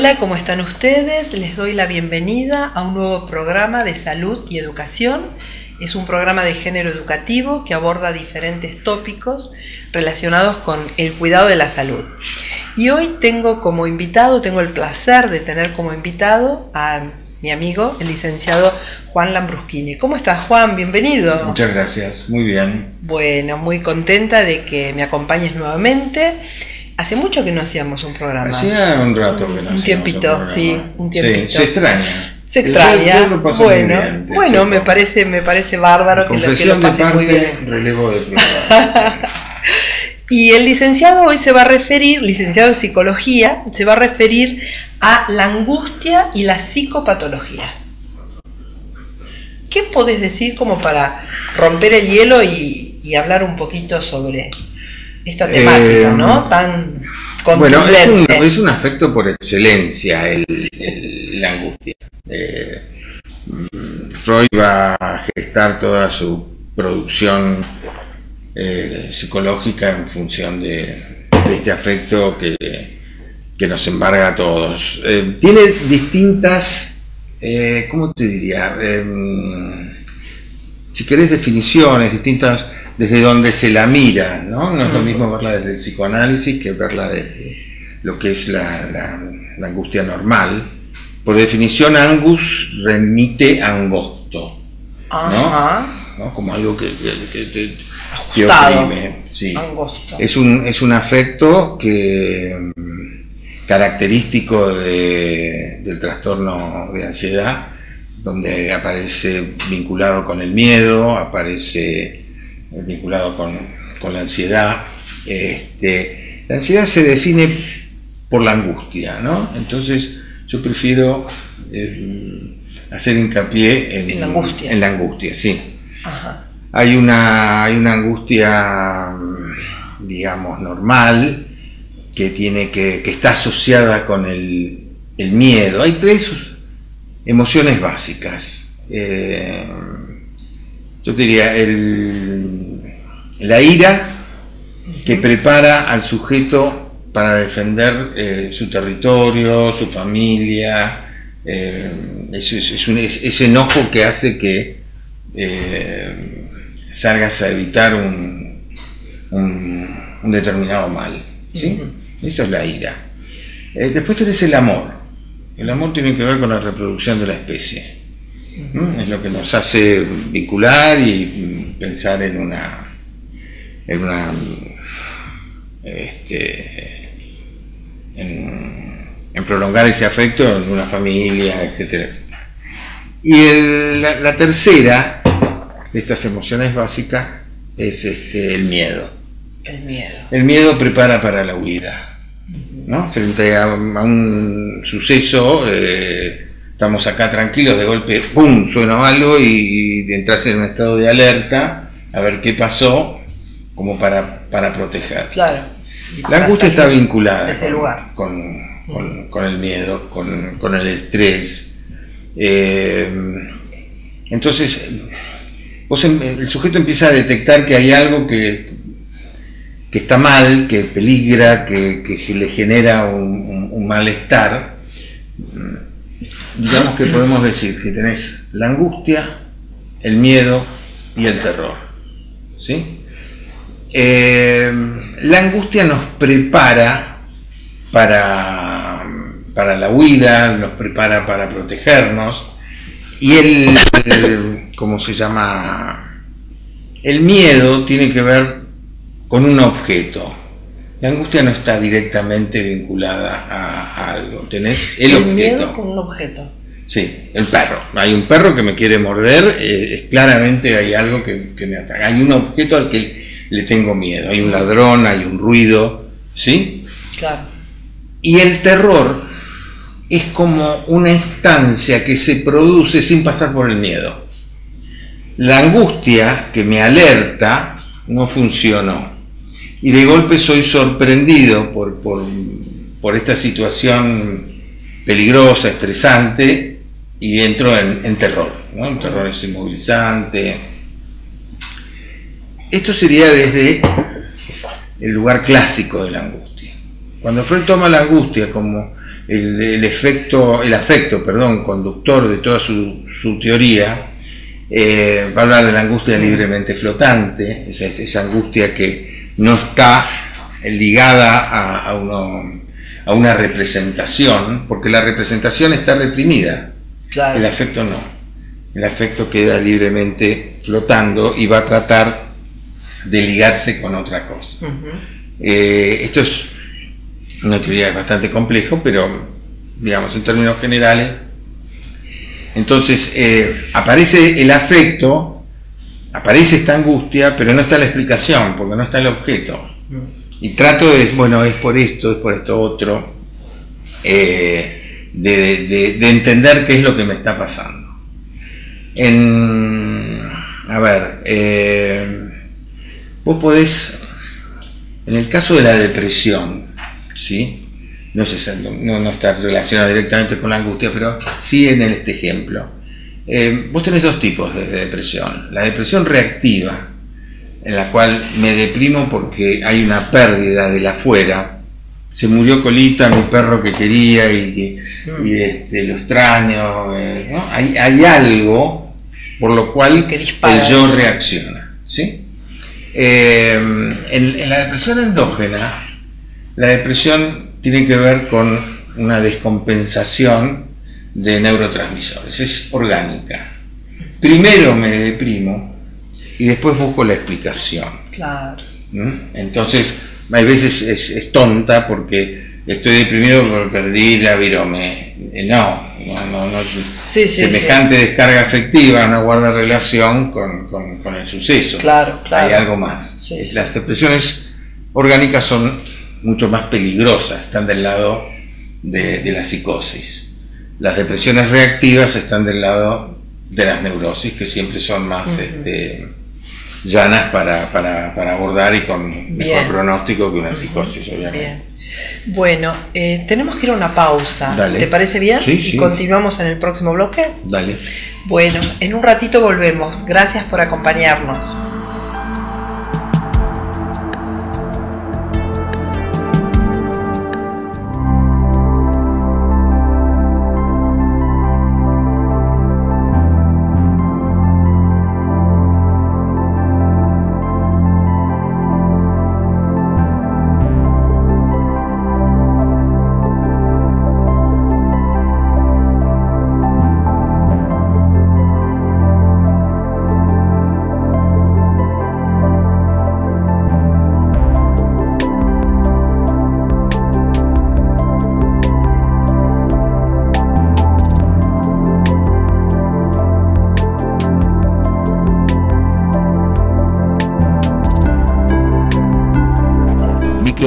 Hola, ¿cómo están ustedes? Les doy la bienvenida a un nuevo programa de salud y educación. Es un programa de género educativo que aborda diferentes tópicos relacionados con el cuidado de la salud. Y hoy tengo el placer de tener como invitado a mi amigo, el licenciado Juan Lambruschini. ¿Cómo estás, Juan? Bienvenido. Muchas gracias, muy bien. Bueno, muy contenta de que me acompañes nuevamente. Hace mucho que no hacíamos un programa. Hacía un rato que no hacíamos un tiempito, sí, un tiempito. Sí, se extraña. Se extraña. Yo lo paso muy bien, bueno, me parece bárbaro que lo pase muy bien. Relevo de programa. Y el licenciado hoy se va a referir, licenciado en psicología, se va a referir a la angustia y la psicopatología. ¿Qué podés decir como para romper el hielo y hablar un poquito sobre esta temática, ¿no? Tan contundente. Bueno, es un afecto por excelencia la angustia. Freud va a gestar toda su producción psicológica en función de este afecto que nos embarga a todos. Tiene distintas, ¿cómo te diría? Si querés, definiciones distintas desde donde se la mira, ¿no? No es lo mismo verla desde el psicoanálisis que verla desde lo que es la angustia normal. Por definición, angus remite a angosto, ¿no? Como algo que oprime. Sí. Angosto. Es un afecto característico del trastorno de ansiedad, donde aparece vinculado con el miedo, aparece vinculado con la ansiedad. La ansiedad se define por la angustia, ¿no? Entonces yo prefiero hacer hincapié en la angustia, sí. Ajá. Hay una angustia, digamos, normal, que está asociada con el miedo. Hay tres emociones básicas. Yo diría la ira, que prepara al sujeto para defender su territorio, su familia. Es enojo que hace que salgas a evitar un determinado mal, ¿sí? Eso es la ira. Después tenés el amor. El amor tiene que ver con la reproducción de la especie. Es lo que nos hace vincular y pensar en prolongar ese afecto en una familia, etcétera, etcétera. Y la tercera de estas emociones básicas es el miedo. El miedo prepara para la huida, ¿no? Frente a un suceso, estamos acá tranquilos, de golpe, ¡pum!, suena algo y entras en un estado de alerta a ver qué pasó, como para proteger. Claro. La angustia está vinculada con el miedo, con el estrés. Entonces, el sujeto empieza a detectar que hay algo que está mal, que peligra, que le genera un malestar. Digamos que podemos decir que tenés la angustia, el miedo y el terror, ¿sí? La angustia nos prepara para la huida, nos prepara para protegernos, y ¿cómo se llama? El miedo tiene que ver con un objeto. La angustia no está directamente vinculada a algo. Tenés el objeto. Miedo con un objeto. Sí, el perro. Hay un perro que me quiere morder, claramente hay algo que me ataca. Hay un objeto al que le tengo miedo. Hay un ladrón, hay un ruido, ¿sí? Claro. Y el terror es como una instancia que se produce sin pasar por el miedo. La angustia que me alerta no funcionó. Y de golpe soy sorprendido por esta situación peligrosa, estresante, y entro en terror, ¿no? El terror es inmovilizante. Esto sería desde el lugar clásico de la angustia. Cuando Freud toma la angustia como el afecto, conductor de toda su teoría, va a hablar de la angustia libremente flotante, esa angustia que no está ligada a una representación, porque la representación está reprimida, claro. El afecto no, el afecto queda libremente flotando y va a tratar de ligarse con otra cosa. Esto es una teoría bastante compleja, pero digamos en términos generales. Entonces aparece el afecto, aparece esta angustia, pero no está la explicación, porque no está el objeto. Y trato de, bueno, es por esto otro, de entender qué es lo que me está pasando. Vos podés, en el caso de la depresión, ¿sí? No está relacionado directamente con la angustia, pero sí en este ejemplo. Vos tenés dos tipos de depresión. La depresión reactiva, en la cual me deprimo porque hay una pérdida del afuera. Se murió Colita, mi perro que quería, y lo extraño, ¿no? Hay algo por lo cual el yo reacciona, ¿sí? En la depresión endógena, la depresión tiene que ver con una descompensación de neurotransmisores, es orgánica. Primero me deprimo y después busco la explicación. Claro. Entonces, hay veces es tonta porque estoy deprimido porque perdí la virome. No. Semejante descarga afectiva no guarda relación con el suceso. Claro. Hay algo más. Las depresiones orgánicas son mucho más peligrosas, están del lado de la psicosis. Las depresiones reactivas están del lado de las neurosis, que siempre son más llanas para abordar y con mejor pronóstico que una psicosis, obviamente. Bien. Bueno, tenemos que ir a una pausa. Dale. ¿Te parece bien? Sí. ¿Y continuamos en el próximo bloque? Dale. Bueno, en un ratito volvemos. Gracias por acompañarnos.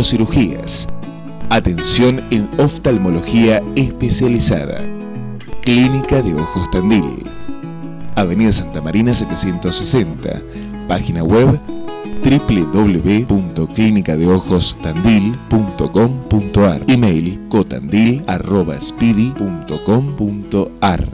Cirugías. Atención en oftalmología especializada. Clínica de Ojos Tandil. Avenida Santa Marina 760. Página web www.clinicadeojostandil.com.ar. Email cotandil@spidi.com.ar.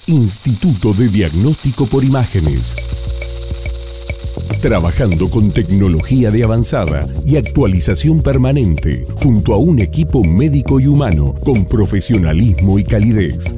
Instituto de Diagnóstico por Imágenes. Trabajando con tecnología de avanzada y actualización permanente, junto a un equipo médico y humano con profesionalismo y calidez.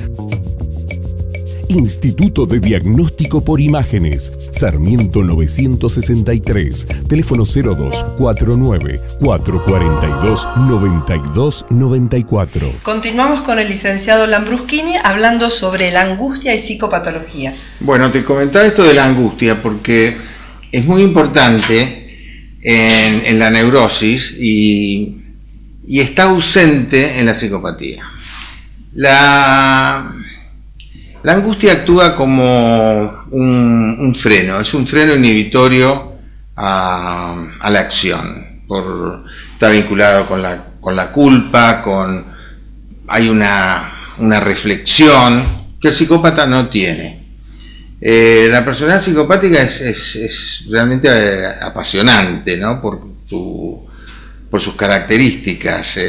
Instituto de Diagnóstico por Imágenes, Sarmiento 963, teléfono 0249-442-9294. Continuamos con el licenciado Lambruschini hablando sobre la angustia y psicopatología. Bueno, te comentaba esto de la angustia porque es muy importante en la neurosis y está ausente en la psicopatía. La angustia actúa como un freno, es un freno inhibitorio a la acción. Está vinculado con la culpa, hay una reflexión que el psicópata no tiene. La personalidad psicopática es realmente apasionante, ¿no? por sus características.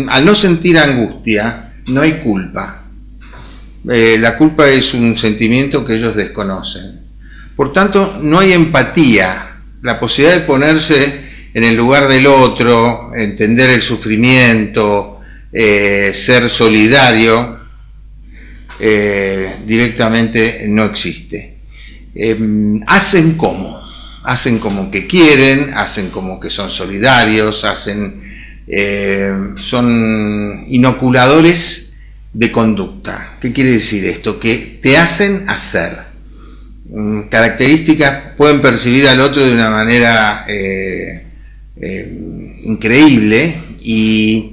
Al no sentir angustia, no hay culpa. La culpa es un sentimiento que ellos desconocen. Por tanto, no hay empatía, la posibilidad de ponerse en el lugar del otro, entender el sufrimiento, ser solidario, directamente no existe. Hacen como que quieren, hacen como que son solidarios, son inoculadores de conducta. ¿Qué quiere decir esto? Que te hacen hacer. Características, pueden percibir al otro de una manera increíble y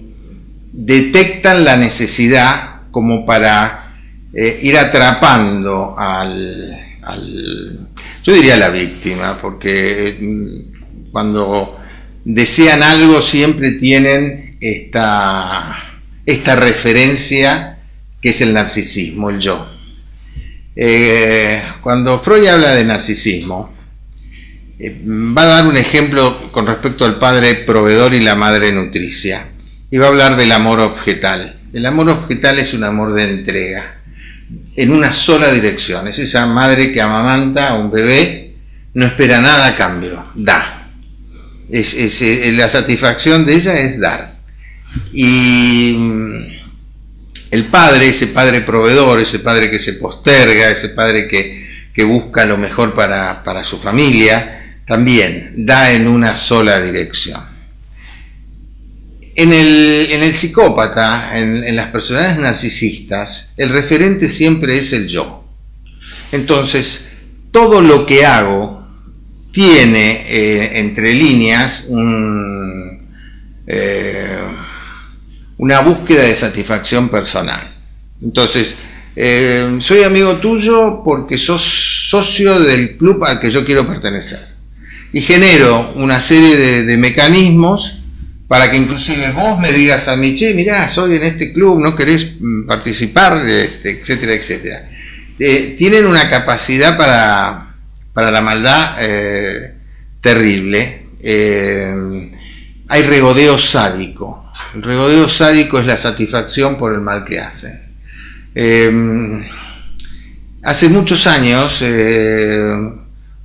detectan la necesidad como para ir atrapando yo diría a la víctima, porque cuando desean algo siempre tienen esta referencia que es el narcisismo, el yo. Cuando Freud habla de narcisismo, va a dar un ejemplo con respecto al padre proveedor y la madre nutricia, y va a hablar del amor objetal. El amor objetal es un amor de entrega, en una sola dirección. Es esa madre que amamanta a un bebé, no espera nada a cambio, da. La satisfacción de ella es dar. Y el padre, ese padre proveedor, ese padre que se posterga, ese padre que busca lo mejor para su familia, también da en una sola dirección. En el psicópata, en las personalidades narcisistas, el referente siempre es el yo. Entonces, todo lo que hago tiene entre líneas una búsqueda de satisfacción personal. Entonces, soy amigo tuyo porque sos socio del club al que yo quiero pertenecer. Y genero una serie de mecanismos para que inclusive vos me digas a mí, che, mirá, soy en este club, no querés participar, etcétera, etcétera. Tienen una capacidad para la maldad terrible. Hay regodeo sádico. El regodeo sádico es la satisfacción por el mal que hacen. Hace muchos años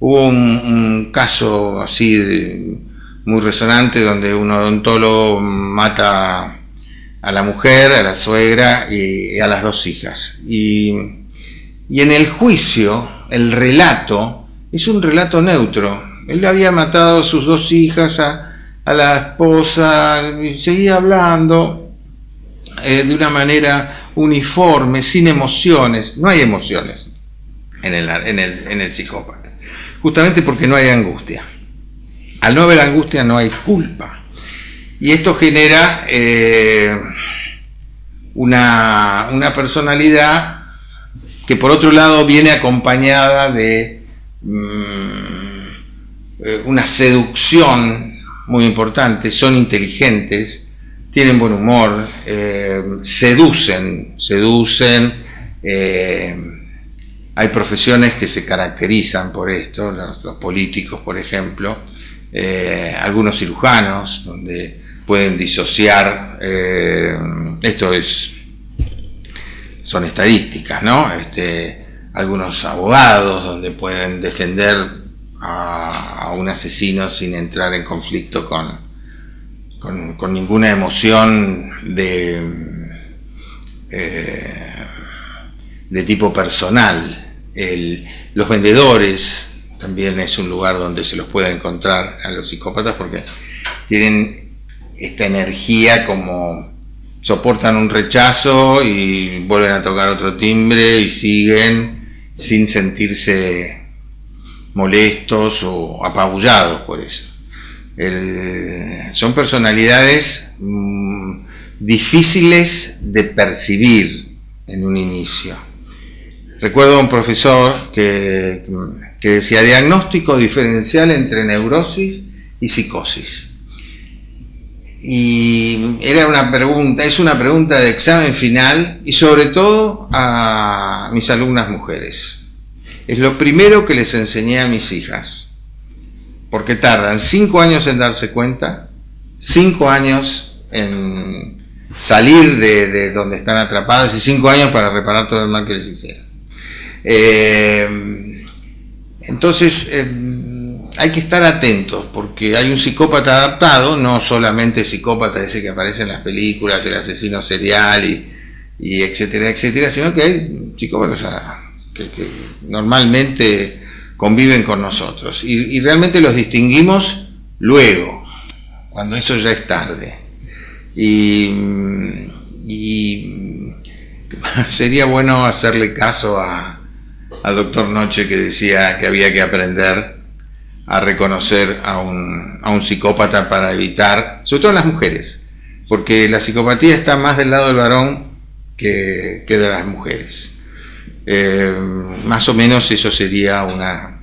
hubo un caso así muy resonante donde un odontólogo mata a la mujer, a la suegra y a las dos hijas. Y en el juicio, el relato es un relato neutro. Él había matado a sus dos hijas, a la esposa, y seguía hablando de una manera uniforme, sin emociones. No hay emociones en el psicópata, justamente porque no hay angustia. Al no haber angustia no hay culpa. Y esto genera una personalidad que por otro lado viene acompañada de una seducción muy importante. Son inteligentes, tienen buen humor, seducen. Hay profesiones que se caracterizan por esto, los políticos, por ejemplo. Algunos cirujanos donde pueden disociar, son estadísticas, ¿no? Algunos abogados donde pueden defender a un asesino sin entrar en conflicto con ninguna emoción de tipo personal. Los vendedores también es un lugar donde se los puede encontrar a los psicópatas porque tienen esta energía, como soportan un rechazo y vuelven a tocar otro timbre y siguen sin sentirse molestos o apabullados por eso. Son personalidades difíciles de percibir en un inicio. Recuerdo a un profesor que decía diagnóstico diferencial entre neurosis y psicosis. Y era una pregunta, es una pregunta de examen final y sobre todo a mis alumnas mujeres. Es lo primero que les enseñé a mis hijas, porque tardan 5 años en darse cuenta, 5 años en salir de donde están atrapadas y 5 años para reparar todo el mal que les hicieron. Entonces hay que estar atentos, porque hay un psicópata adaptado, no solamente psicópata ese que aparece en las películas, el asesino serial y etcétera, etcétera, sino que hay psicópatas que normalmente conviven con nosotros y realmente los distinguimos luego, cuando eso ya es tarde. Y sería bueno hacerle caso al doctor Noche, que decía que había que aprender a reconocer a un psicópata para evitar, sobre todo en las mujeres, porque la psicopatía está más del lado del varón que de las mujeres. Más o menos eso sería una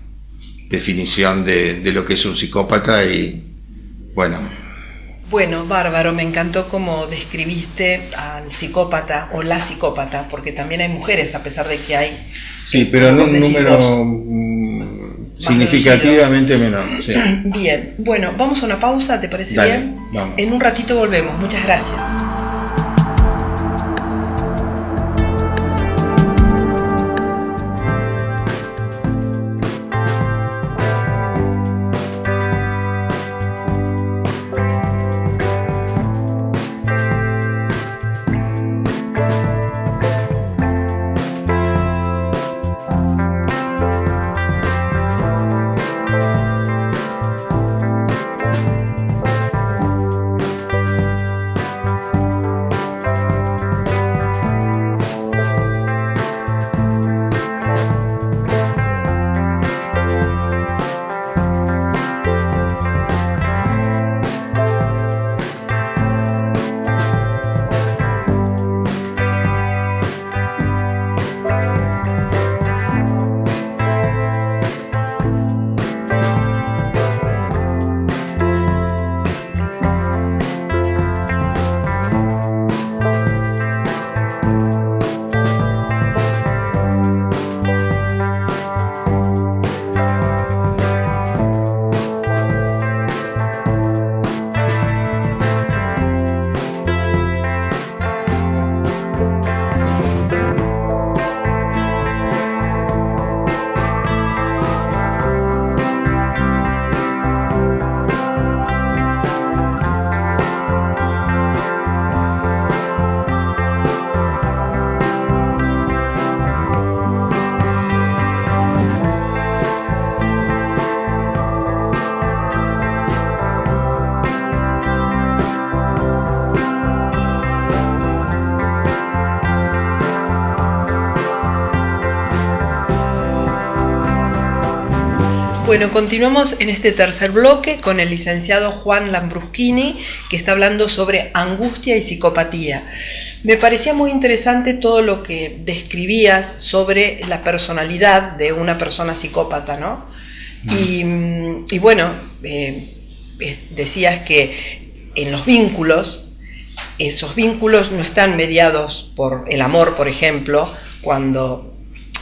definición de lo que es un psicópata y bueno. Bueno, bárbaro, me encantó cómo describiste al psicópata o la psicópata, porque también hay mujeres, a pesar de que hay... Sí, pero en un número significativamente menor. Sí. Bien, bueno, vamos a una pausa, ¿te parece Dale, bien? Vamos. En un ratito volvemos, muchas gracias. Bueno, continuamos en este tercer bloque con el licenciado Juan Lambruschini, que está hablando sobre angustia y psicopatía. Me parecía muy interesante todo lo que describías sobre la personalidad de una persona psicópata, ¿no? Y bueno, decías que en los vínculos, esos vínculos no están mediados por el amor, por ejemplo, cuando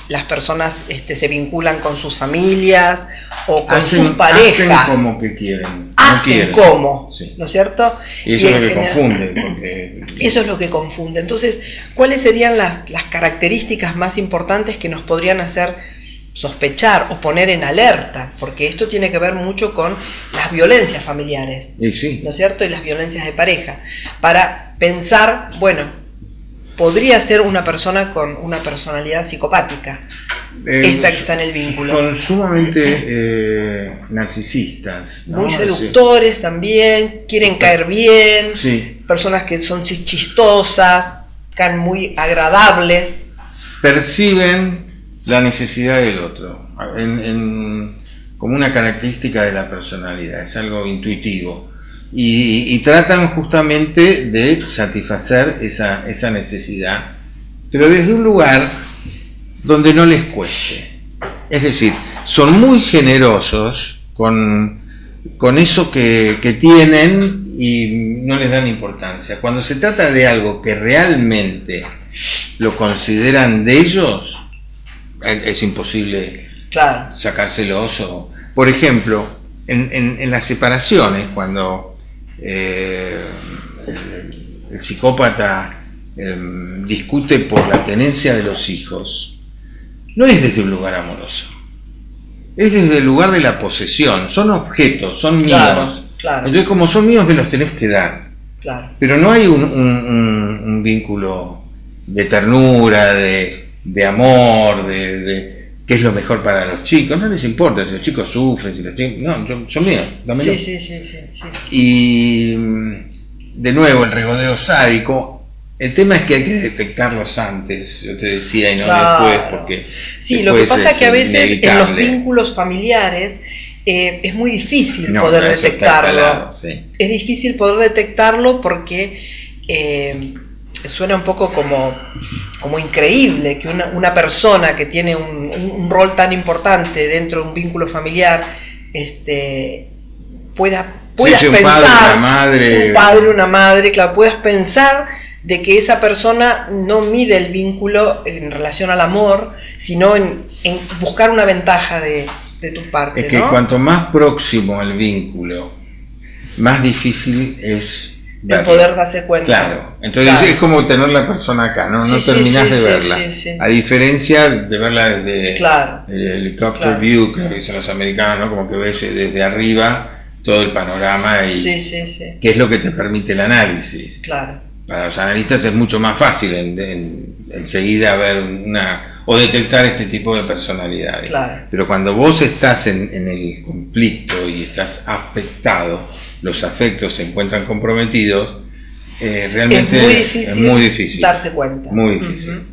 las personas se vinculan con sus familias o con sus parejas. Hacen como que quieren. Hacen como, sí. ¿no es cierto? Y eso es lo que confunde. Porque... Eso es lo que confunde. Entonces, ¿cuáles serían las características más importantes que nos podrían hacer sospechar o poner en alerta? Porque esto tiene que ver mucho con las violencias familiares, sí. ¿no es cierto? Y las violencias de pareja. Para pensar, bueno, podría ser una persona con una personalidad psicopática, esta que está en el vínculo. Son sumamente narcisistas, ¿no? Muy seductores también, quieren caer bien, sí. Personas que son chistosas, muy agradables. Perciben la necesidad del otro, como una característica de la personalidad, es algo intuitivo. Y tratan justamente de satisfacer esa necesidad pero desde un lugar donde no les cueste. Es decir, son muy generosos con eso que tienen y no les dan importancia. Cuando se trata de algo que realmente lo consideran de ellos, es imposible sacárselos. Por ejemplo, en las separaciones, cuando el psicópata discute por la tenencia de los hijos, no es desde un lugar amoroso, es desde el lugar de la posesión. Son objetos, son míos. Entonces, como son míos, me los tenés que dar. Pero no hay un vínculo de ternura, de amor, de qué es lo mejor para los chicos. No les importa si los chicos sufren, si los chicos... No, son míos, dámelo. Sí. Y de nuevo, el regodeo sádico. El tema es que hay que detectarlos antes, yo te decía, y no después, porque... Sí, lo que pasa es que a veces en los vínculos familiares es muy difícil poder detectarlo. Es difícil poder detectarlo porque suena un poco como increíble que una persona que tiene un rol tan importante dentro de un vínculo familiar puedas pensar, un padre, una madre, claro, puedas pensar de que esa persona no mide el vínculo en relación al amor, sino en buscar una ventaja de tu parte. Es que cuanto más próximo el vínculo, más difícil es verlo. El poder darse cuenta. Claro, entonces es como tener la persona acá, no terminás de verla. A diferencia de verla desde el helicopter view, que dicen los americanos, ¿no? Como que ves desde arriba todo el panorama y que es lo que te permite el análisis. Para los analistas es mucho más fácil enseguida ver o detectar este tipo de personalidades. Pero cuando vos estás en el conflicto y estás afectado, los afectos se encuentran comprometidos, realmente es muy difícil darse cuenta. Muy difícil.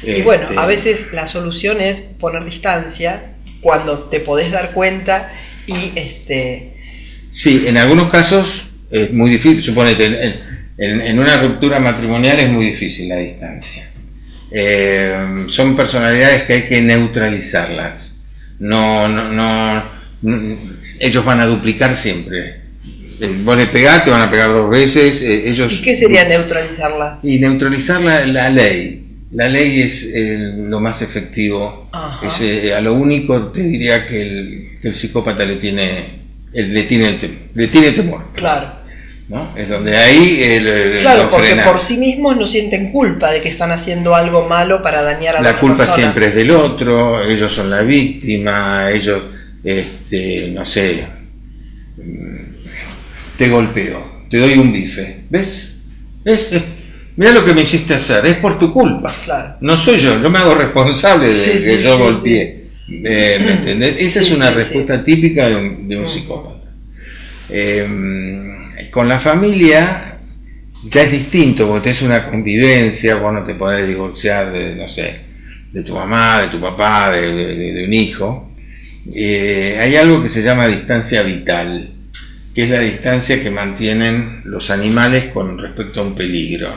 Y bueno, a veces la solución es poner distancia cuando te podés dar cuenta y Sí, en algunos casos es muy difícil, suponete, en una ruptura matrimonial es muy difícil la distancia. Son personalidades que hay que neutralizarlas. Ellos van a duplicar siempre. Vos le pegás, te van a pegar 2 veces. ¿Y qué sería neutralizarlas? Y neutralizar la ley. La ley es lo más efectivo. A lo único te diría que el psicópata le tiene temor. ¿No? Es donde ahí porque frenás. Por sí mismos no sienten culpa de que están haciendo algo malo para dañar a la otra culpa persona. Siempre es del otro, ellos son la víctima, ellos, no sé, te golpeo, te doy un bife, ¿ves? Mirá lo que me hiciste hacer, es por tu culpa. No soy yo me hago responsable de que yo golpeé. ¿Me entendés? Esa es una respuesta típica de un psicópata. Con la familia ya es distinto, porque tenés una convivencia, vos no te podés divorciar de tu mamá, de tu papá, de un hijo. Hay algo que se llama distancia vital, que es la distancia que mantienen los animales con respecto a un peligro.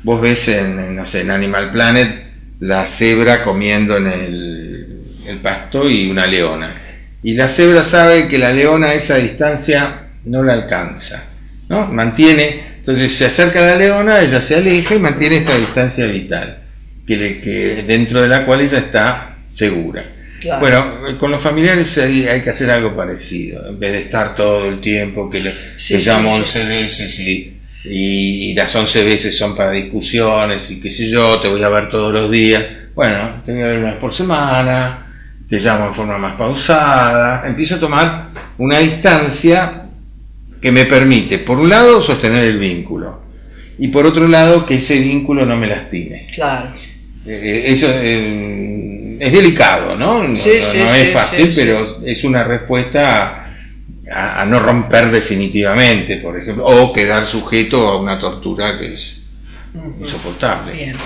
Vos ves en Animal Planet la cebra comiendo en el pasto y una leona. Y la cebra sabe que la leona a esa distancia no la alcanza, ¿no? Entonces se acerca a la leona, ella se aleja y mantiene esta distancia vital, que dentro de la cual ella está segura. Bueno, con los familiares hay que hacer algo parecido, en vez de estar todo el tiempo que te llamo 11 veces y las 11 veces son para discusiones y qué sé yo, te voy a ver todos los días. Bueno, te voy a ver una vez por semana, te llamo en forma más pausada, empiezo a tomar una distancia que me permite, por un lado, sostener el vínculo y por otro lado, que ese vínculo no me lastime. Eso es delicado, ¿no? No es fácil, pero es una respuesta a no romper definitivamente, por ejemplo, o quedar sujeto a una tortura que es insoportable. Bien.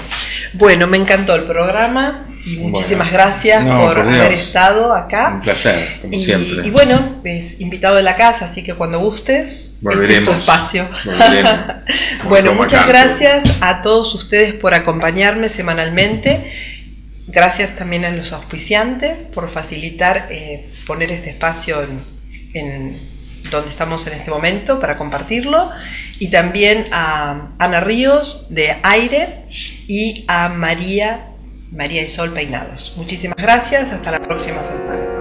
Bueno, me encantó el programa y muchísimas gracias por haber estado acá. Un placer, como siempre. Y bueno, es invitado de la casa, así que cuando gustes, Volveremos. Tu espacio. Volveremos. Bueno, muchas gracias a todos ustedes por acompañarme semanalmente. Gracias también a los auspiciantes por facilitar poner este espacio en donde estamos en este momento para compartirlo, y también a Ana Ríos de Aire y a María y Sol Peinados. Muchísimas gracias, hasta la próxima semana.